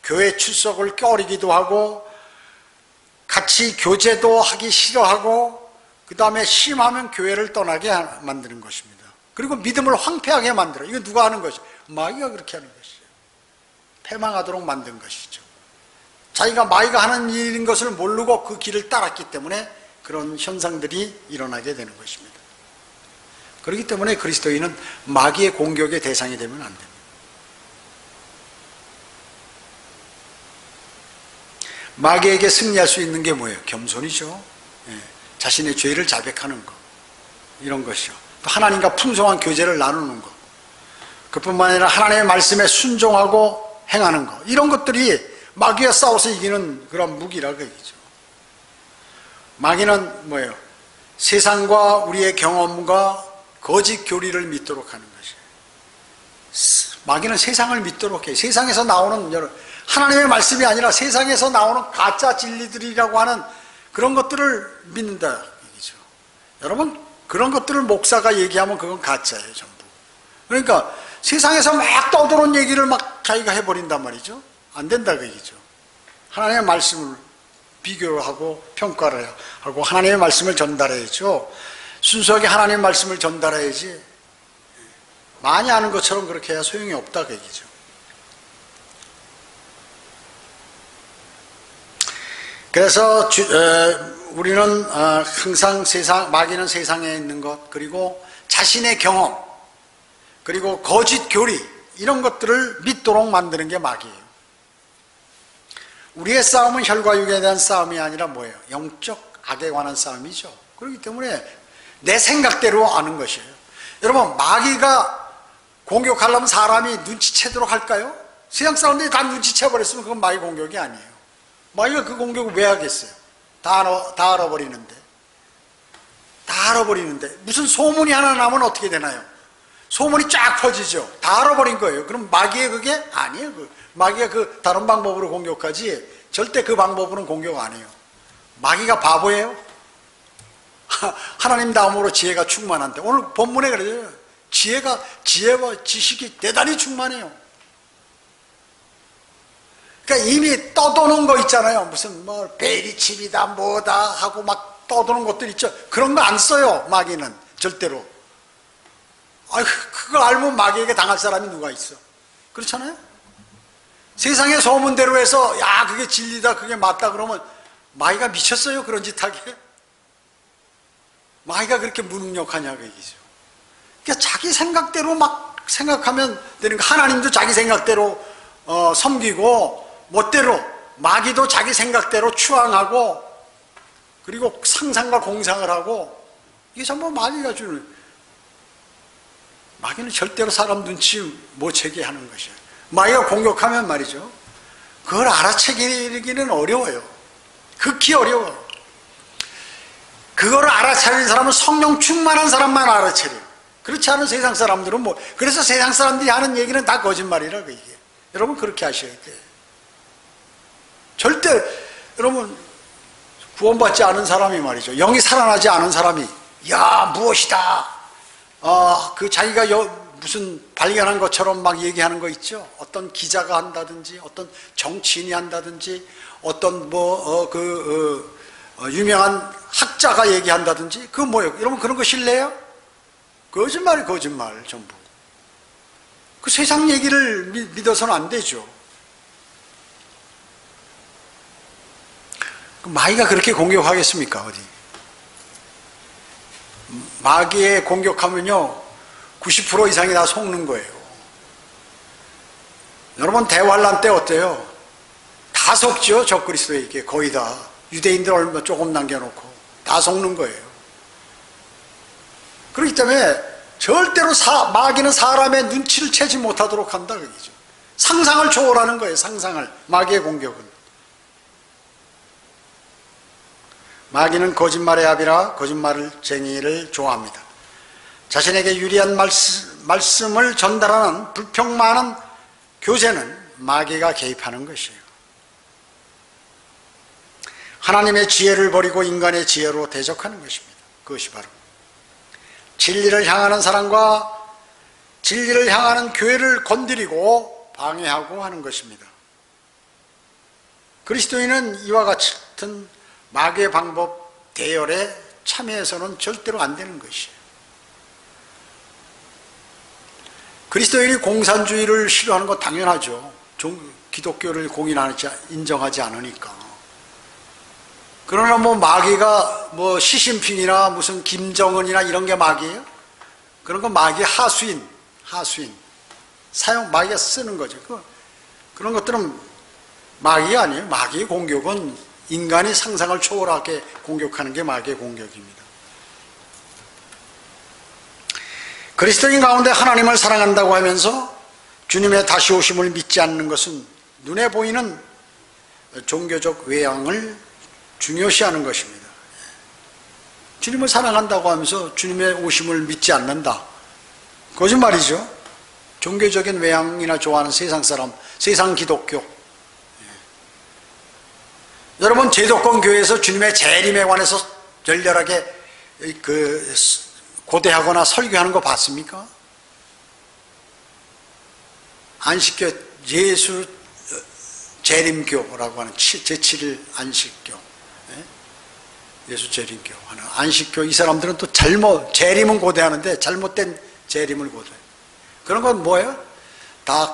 교회 출석을 꺼리기도 하고 같이 교제도 하기 싫어하고 그 다음에 심하면 교회를 떠나게 만드는 것입니다. 그리고 믿음을 황폐하게 만들어요. 이거 누가 하는 것이죠? 마귀가 그렇게 하는 것이죠. 패망하도록 만든 것이죠. 자기가 마귀가 하는 일인 것을 모르고 그 길을 따랐기 때문에 그런 현상들이 일어나게 되는 것입니다. 그렇기 때문에 그리스도인은 마귀의 공격의 대상이 되면 안 됩니다. 마귀에게 승리할 수 있는 게 뭐예요? 겸손이죠. 예, 자신의 죄를 자백하는 것, 이런 것이요. 또 하나님과 풍성한 교제를 나누는 것, 그뿐만 아니라 하나님의 말씀에 순종하고 행하는 것, 이런 것들이 마귀와 싸워서 이기는 그런 무기라고 얘기죠. 마귀는 뭐예요? 세상과 우리의 경험과 거짓 교리를 믿도록 하는 것이에요. 마귀는 세상을 믿도록 해요. 세상에서 나오는 하나님의 말씀이 아니라 세상에서 나오는 가짜 진리들이라고 하는 그런 것들을 믿는다 얘기죠. 여러분, 그런 것들을 목사가 얘기하면 그건 가짜예요, 전부. 그러니까 세상에서 막 떠도는 얘기를 막 자기가 해버린단 말이죠. 안 된다 그 얘기죠. 하나님의 말씀을 비교를 하고 평가를 하고 하나님의 말씀을 전달해야죠. 순수하게 하나님의 말씀을 전달해야지 많이 아는 것처럼 그렇게 해야 소용이 없다 그 얘기죠. 그래서 우리는 항상 마귀는 세상에 있는 것, 그리고 자신의 경험, 그리고 거짓 교리, 이런 것들을 믿도록 만드는 게 마귀예요. 우리의 싸움은 혈과 육에 대한 싸움이 아니라 뭐예요? 영적 악에 관한 싸움이죠. 그렇기 때문에 내 생각대로 아는 것이에요. 여러분, 마귀가 공격하려면 사람이 눈치채도록 할까요? 세상 사람들이 다 눈치채버렸으면 그건 마귀 공격이 아니에요. 마귀가 그 공격을 왜 하겠어요? 다 알아버리는데. 다 알아버리는데. 무슨 소문이 하나 나면 어떻게 되나요? 소문이 쫙 퍼지죠. 다 알아버린 거예요. 그럼 마귀의 그게 아니에요. 마귀가 그 다른 방법으로 공격하지 절대 그 방법으로는 공격 안 해요. 마귀가 바보예요? 하나님 다음으로 지혜가 충만한데 오늘 본문에 그래요. 지혜와 지식이 대단히 충만해요. 그러니까 이미 떠도는 거 있잖아요. 무슨 뭐 베리칩이다 뭐다 하고 막 떠도는 것들 있죠. 그런 거 안 써요. 마귀는 절대로. 그걸 알면 마귀에게 당할 사람이 누가 있어? 그렇잖아요. 세상의 소문대로 해서 야 그게 진리다 그게 맞다 그러면 마귀가 미쳤어요. 그런 짓 하게. 마귀가 그렇게 무능력하냐 그 얘기죠. 그러니까 자기 생각대로 막 생각하면 되는 거. 하나님도 자기 생각대로 섬기고 멋대로, 마귀도 자기 생각대로 추앙하고, 그리고 상상과 공상을 하고, 이게 전부 마귀가 주는, 마귀는 절대로 사람 눈치 못 채게 하는 것이에요. 마귀가 공격하면 말이죠, 그걸 알아채기는 어려워요. 극히 어려워요. 그거를 알아차리는 사람은 성령 충만한 사람만 알아차려요. 그렇지 않은 세상 사람들은 그래서 세상 사람들이 하는 얘기는 다 거짓말이라고 이게. 여러분 그렇게 하셔야 돼요. 절대 여러분 구원받지 않은 사람이 말이죠, 영이 살아나지 않은 사람이 야 무엇이다 그 자기가 무슨 발견한 것처럼 막 얘기하는 거 있죠. 어떤 기자가 한다든지 어떤 정치인이 한다든지 어떤 유명한 학자가 얘기한다든지 그거 뭐예요? 여러분 그런 거 신뢰해요? 거짓말 전부. 그 세상 얘기를 믿어서는 안 되죠. 마귀가 그렇게 공격하겠습니까? 어디? 마귀에 공격하면요 90% 이상이 다 속는 거예요. 여러분 대환란 때 어때요? 다 속죠. 적그리스도에게 거의 다. 유대인들 얼마 조금 남겨놓고 다 속는 거예요. 그렇기 때문에 절대로 마귀는 사람의 눈치를 채지 못하도록 한다 그러죠. 상상을 초월하는 거예요. 상상을. 마귀의 공격은. 마귀는 거짓말의 아비라 거짓말쟁이를 좋아합니다. 자신에게 유리한 말씀을 전달하는 불평 많은 교제는 마귀가 개입하는 것이에요. 하나님의 지혜를 버리고 인간의 지혜로 대적하는 것입니다. 그것이 바로 진리를 향하는 사람과 진리를 향하는 교회를 건드리고 방해하고 하는 것입니다. 그리스도인은 이와 같은 마귀의 방법 대열에 참여해서는 절대로 안 되는 것이에요. 그리스도인이 공산주의를 싫어하는 거 당연하죠. 기독교를 인정하지 않으니까. 그러나 마귀가 시진핑이나 무슨 김정은이나 이런 게 마귀예요? 그런 건 마귀의 하수인. 마귀가 쓰는 거죠. 그런 것들은 마귀가 아니에요. 마귀의 공격은 인간이 상상을 초월하게 공격하는 게 마귀의 공격입니다. 그리스도인 가운데 하나님을 사랑한다고 하면서 주님의 다시 오심을 믿지 않는 것은 눈에 보이는 종교적 외양을 중요시하는 것입니다. 주님을 사랑한다고 하면서 주님의 오심을 믿지 않는다. 거짓말이죠. 종교적인 외양이나 좋아하는 세상 사람, 세상 기독교. 여러분, 제도권 교회에서 주님의 재림에 관해서 열렬하게 고대하거나 설교하는 거 봤습니까? 안식교, 예수 재림교라고 하는 제7일 안식교, 예수 재림교 하는 안식교. 이 사람들은 또 재림은 고대하는데 잘못된 재림을 고대해요. 그런 건 뭐예요? 다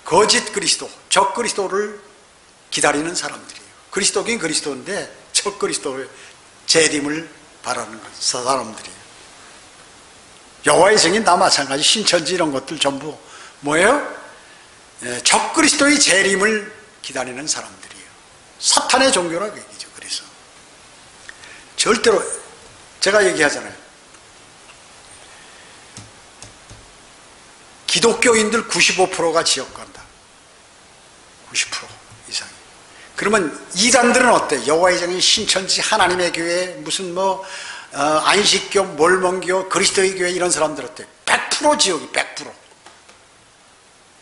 거짓 그리스도, 적 그리스도를 기다리는 사람들이에요. 그리스도긴 그리스도인데 적 그리스도의 재림을 바라는 사람들이에요. 여호와의 증인 다 마찬가지. 신천지 이런 것들 전부 뭐예요? 적 그리스도의 재림을 기다리는 사람들이에요. 사탄의 종교라고 얘기죠. 그래서 절대로 제가 얘기하잖아요. 기독교인들 95%가 지옥 간다. 90% 이상이. 그러면 이단들은 어때? 여호와의 증인, 신천지, 하나님의 교회, 무슨 안식교, 몰몬교, 그리스도의 교회 이런 사람들 어때? 100% 지옥이 100%.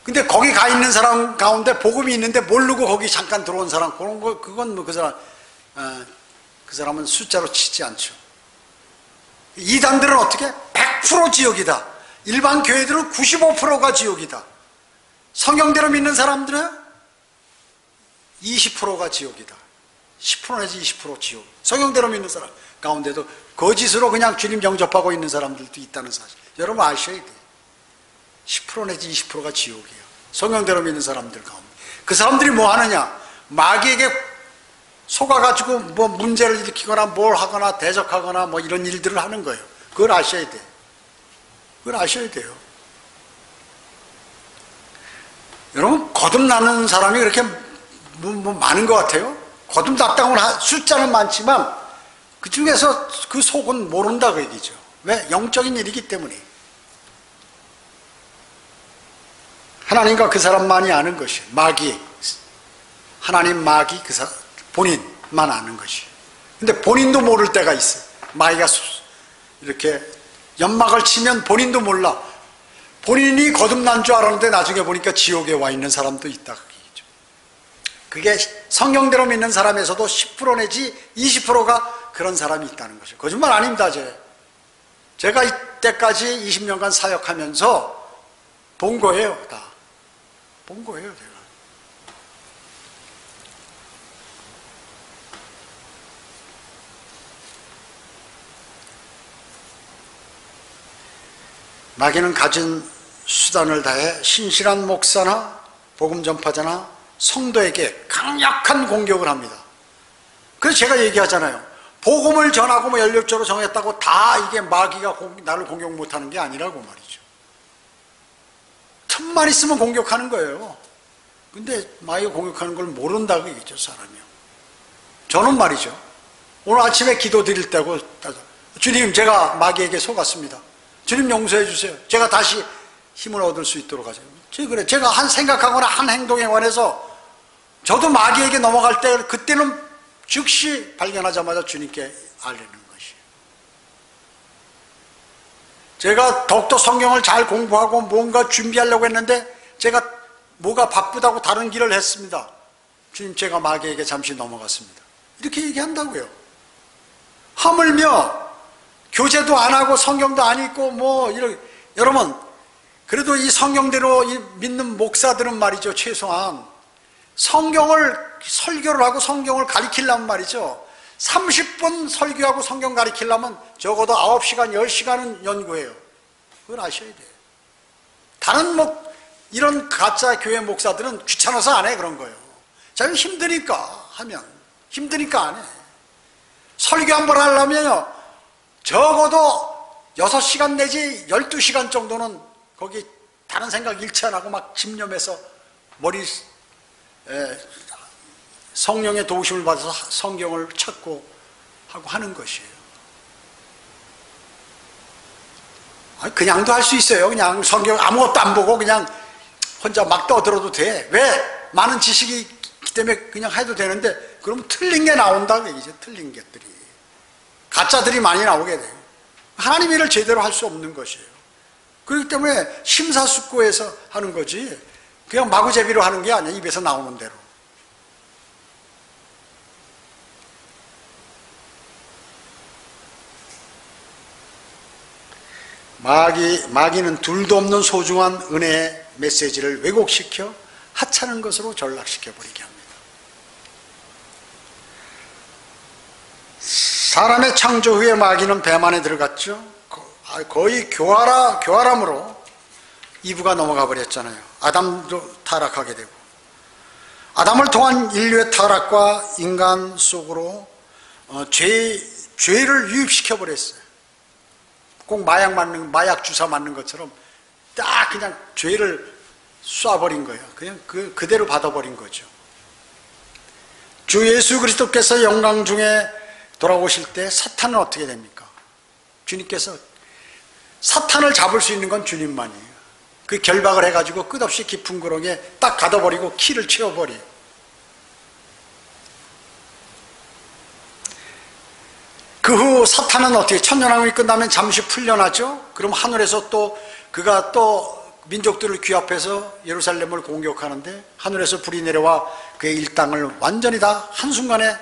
근데 거기 가 있는 사람 가운데 복음이 있는데 모르고 거기 잠깐 들어온 사람, 그건 그 사람은 숫자로 치지 않죠. 이단들은 어떻게? 100% 지옥이다. 일반 교회들은 95%가 지옥이다. 성경대로 믿는 사람들은 20%가 지옥이다. 10% 내지 20% 지옥. 성경대로 믿는 사람 가운데도 거짓으로 그냥 주님 영접하고 있는 사람들도 있다는 사실 여러분 아셔야 돼요. 10% 내지 20%가 지옥이에요. 성경대로 믿는 사람들 가운데. 그 사람들이 뭐 하느냐? 마귀에게 속아가지고 문제를 일으키거나 뭘 하거나 대적하거나 이런 일들을 하는 거예요. 그걸 아셔야 돼요. 그걸 아셔야 돼요. 여러분, 거듭나는 사람이 그렇게 많은 것 같아요? 거듭났다고 숫자는 많지만 그 중에서 그 속은 모른다 그 얘기죠. 왜? 영적인 일이기 때문에. 하나님과 그 사람만이 아는 것이 마귀, 하나님 마귀 본인만 아는 것이. 근데 본인도 모를 때가 있어요. 마귀가 이렇게 연막을 치면 본인도 몰라. 본인이 거듭난 줄 알았는데 나중에 보니까 지옥에 와 있는 사람도 있다. 그게 성경대로 믿는 사람에서도 10% 내지 20%가 그런 사람이 있다는 것이죠. 거짓말 아닙니다. 제가 이때까지 20년간 사역하면서 본 거예요. 다 본 거예요. 제가. 마귀는 가진 수단을 다해 신실한 목사나 복음 전파자나 성도에게 강력한 공격을 합니다. 그래서 제가 얘기하잖아요. 복음을 전하고 연력적으로 정했다고 다 이게 마귀가 나를 공격 못하는 게 아니라고 말이죠. 틈만 있으면 공격하는 거예요. 근데 마귀가 공격하는 걸 모른다고 얘기죠, 사람이요. 저는 말이죠. 오늘 아침에 기도 드릴 때고, 주님, 제가 마귀에게 속았습니다. 주님 용서해 주세요. 제가 다시 힘을 얻을 수 있도록 하세요. 그래. 제가 한 생각하거나 한 행동에 관해서 저도 마귀에게 넘어갈 때 그때는 즉시 발견하자마자 주님께 알리는 것이에요. 제가 더욱더 성경을 잘 공부하고 뭔가 준비하려고 했는데 제가 뭐가 바쁘다고 다른 길을 했습니다. 주님, 제가 마귀에게 잠시 넘어갔습니다. 이렇게 얘기한다고요. 하물며 교제도 안 하고 성경도 안 읽고 여러분, 그래도 이 성경대로 믿는 목사들은 말이죠, 최소한 성경을 설교를 하고 성경을 가리키려면 말이죠, 30분 설교하고 성경 가리키려면 적어도 9시간, 10시간은 연구해요. 그걸 아셔야 돼요. 다른 이런 가짜 교회 목사들은 귀찮아서 안 해, 그런 거예요. 자기 힘드니까 안 해. 설교 한 번 하려면요, 적어도 6시간 내지 12시간 정도는 거기 다른 생각 일치 안 하고 막 집념해서 성령의 도우심을 받아서 성경을 찾고 하고 하는 것이에요. 그냥도 할 수 있어요. 그냥 성경 아무것도 안 보고 그냥 혼자 막 떠들어도 돼. 왜? 많은 지식이 있기 때문에 그냥 해도 되는데, 그럼 틀린 게 나온다 얘기죠. 틀린 것들이, 가짜들이 많이 나오게 돼요. 하나님의 일을 제대로 할 수 없는 것이에요. 그렇기 때문에 심사숙고해서 하는 거지, 그냥 마구제비로 하는 게 아니야. 입에서 나오는 대로. 마귀는 둘도 없는 소중한 은혜의 메시지를 왜곡시켜 하찮은 것으로 전락시켜버리게 합니다. 사람의 창조 후에 마귀는 뱀 안에 들어갔죠. 거의 교활함으로 이브가 넘어가 버렸잖아요. 아담도 타락하게 되고, 아담을 통한 인류의 타락과 인간 속으로 죄를 유입시켜 버렸어요. 꼭 마약 주사 맞는 것처럼 딱 그냥 죄를 쏴버린 거예요. 그냥 그대로 받아버린 거죠. 주 예수 그리스도께서 영광 중에 돌아오실 때 사탄은 어떻게 됩니까? 주님께서, 사탄을 잡을 수 있는 건 주님만이에요. 그 결박을 해가지고 끝없이 깊은 구렁에 딱 가둬버리고 키를 채워버려요. 그 후 사탄은 어떻게, 천년왕국이 끝나면 잠시 풀려나죠. 그럼 하늘에서 그가 민족들을 귀합해서 예루살렘을 공격하는데, 하늘에서 불이 내려와 그의 일당을 완전히 다 한순간에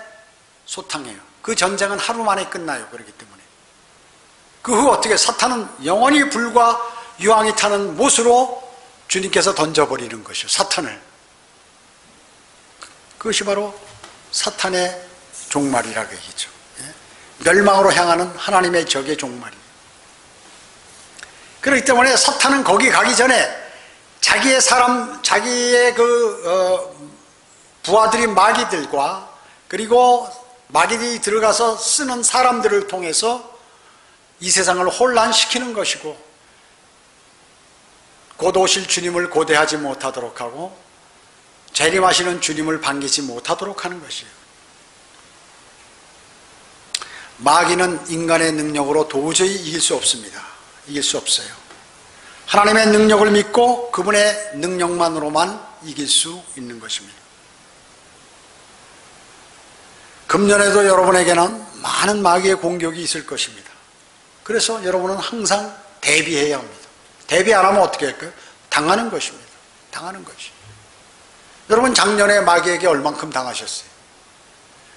소탕해요. 그 전쟁은 하루 만에 끝나요. 그렇기 때문에 그 후 어떻게, 사탄은 영원히 불과 유황이 타는 못으로 주님께서 던져버리는 것이요, 사탄을. 그것이 바로 사탄의 종말이라고 얘기죠. 멸망으로 향하는 하나님의 적의 종말이에요. 그렇기 때문에 사탄은 거기 가기 전에 자기의 부하들인 마귀들과, 그리고 마귀들이 들어가서 쓰는 사람들을 통해서 이 세상을 혼란시키는 것이고, 곧 오실 주님을 고대하지 못하도록 하고 재림하시는 주님을 반기지 못하도록 하는 것이에요. 마귀는 인간의 능력으로 도저히 이길 수 없습니다. 이길 수 없어요. 하나님의 능력을 믿고 그분의 능력만으로만 이길 수 있는 것입니다. 금년에도 여러분에게는 많은 마귀의 공격이 있을 것입니다. 그래서 여러분은 항상 대비해야 합니다. 대비 안 하면 어떻게 할까요? 당하는 것입니다. 당하는 것이. 여러분 작년에 마귀에게 얼만큼 당하셨어요?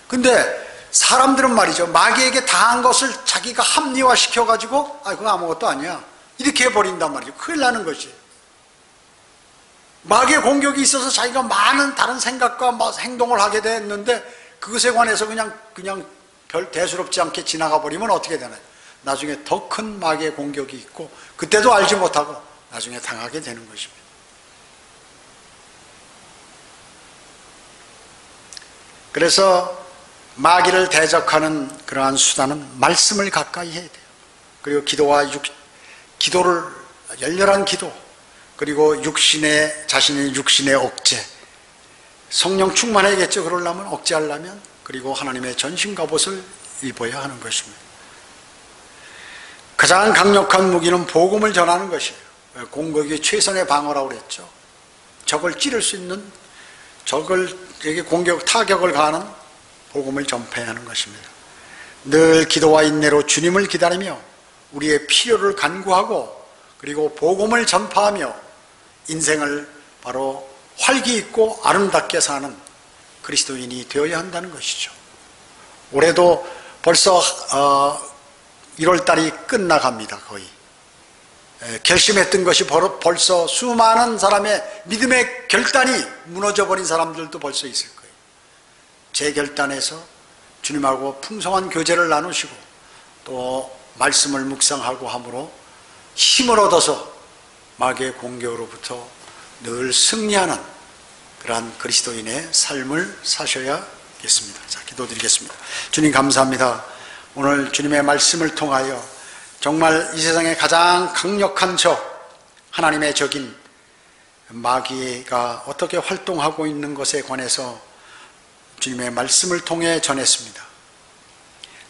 근데 사람들은 말이죠, 마귀에게 당한 것을 자기가 합리화시켜가지고 그거 아무것도 아니야 이렇게 해버린단 말이죠. 큰일 나는 것이. 마귀의 공격이 있어서 자기가 많은 다른 생각과 행동을 하게 됐는데, 그것에 관해서 그냥 별 대수롭지 않게 지나가 버리면 어떻게 되나요? 나중에 더 큰 마귀의 공격이 있고, 그때도 알지 못하고 나중에 당하게 되는 것입니다. 그래서 마귀를 대적하는 그러한 수단은 말씀을 가까이 해야 돼요. 그리고 기도를, 열렬한 기도, 그리고 자신의 육신의 억제, 성령 충만해야겠죠. 그러려면, 억제하려면. 그리고 하나님의 전신갑옷을 입어야 하는 것입니다. 가장 강력한 무기는 복음을 전하는 것이에요. 공격이 최선의 방어라고 그랬죠. 적을 찌를 수 있는 적을에게 타격을 가하는 복음을 전파해야 하는 것입니다. 늘 기도와 인내로 주님을 기다리며 우리의 필요를 간구하고 그리고 복음을 전파하며 인생을 바로 활기 있고 아름답게 사는 그리스도인이 되어야 한다는 것이죠. 올해도 벌써 1월달이 끝나갑니다. 거의. 결심했던 것이 벌써 수많은 사람의 믿음의 결단이 무너져버린 사람들도 벌써 있을 거예요. 제 결단에서 주님하고 풍성한 교제를 나누시고 또 말씀을 묵상하고 함으로 힘을 얻어서 마귀의 공격으로부터 늘 승리하는 그러한 그리스도인의 삶을 사셔야겠습니다. 자, 기도드리겠습니다. 주님 감사합니다. 오늘 주님의 말씀을 통하여 정말 이 세상에 가장 강력한 적, 하나님의 적인 마귀가 어떻게 활동하고 있는 것에 관해서 주님의 말씀을 통해 전했습니다.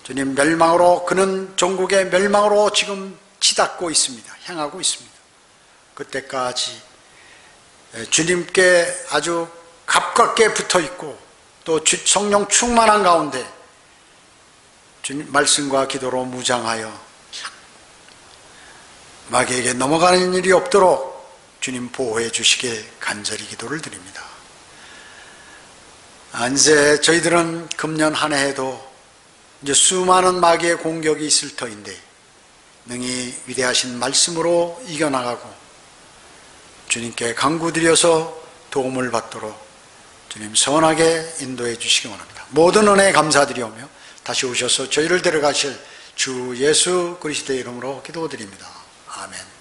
주님, 그는 전국의 멸망으로 지금 치닫고 있습니다. 향하고 있습니다. 그때까지 주님께 아주 가깝게 붙어 있고 또 성령 충만한 가운데 주님 말씀과 기도로 무장하여 마귀에게 넘어가는 일이 없도록 주님 보호해 주시길 간절히 기도를 드립니다. 이제 저희들은 금년 한 해에도 이제 수많은 마귀의 공격이 있을 터인데 능히 위대하신 말씀으로 이겨나가고 주님께 간구드려서 도움을 받도록 주님 선하게 인도해 주시기 원합니다. 모든 은혜에 감사드리오며 다시 오셔서 저희를 데려가실 주 예수 그리스도의 이름으로 기도드립니다. 아멘.